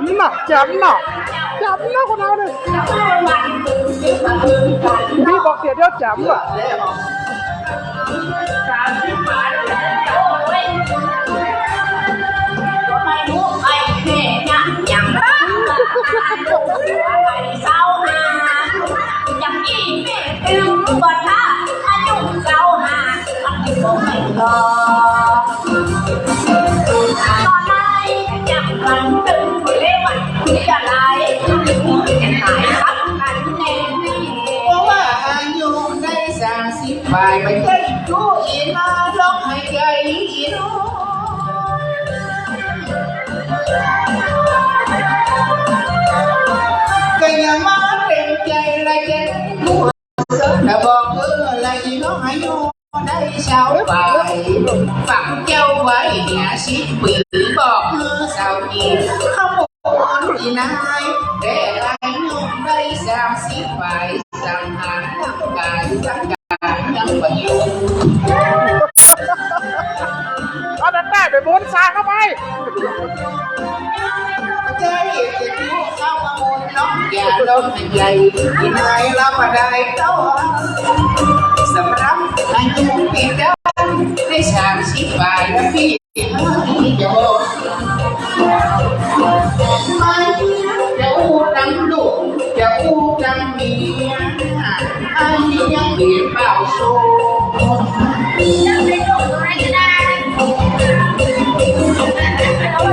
ำน่ะจำน่ะจำนะคนเราเนี่ยพี่บอกเสียเดียวจำอ่ะฝ่ายไม่เคยรู้อีนาร้องให้ใจอีน้องก็ยังมาเต็มใจไรแก่ผู้แต่บอกอะไรน้องให้น้องได้เช้าบ่ายฝังเจ้าไว้เนี่ยสิปืนบอกเมื่อสาวอีข้าวมันอีนายแต่ไรน้องได้30 ฝ่ายสังหารร่างกายสังการยังประโยชน์เอาดันได้ไปบนซาเข้าไปใจเจ็บลูกเข้ามาโอนน้องอย่าลงให้ใหญ่ที่นายรับมาได้เต้าสำหรับอายุปีเดิมได้30 ฝ่ายและพี่ที่โยไม่จะอู้ดังลูกจะอู้ดังเมียอันนี้ยังเปลี่ยนเปล่าโซ่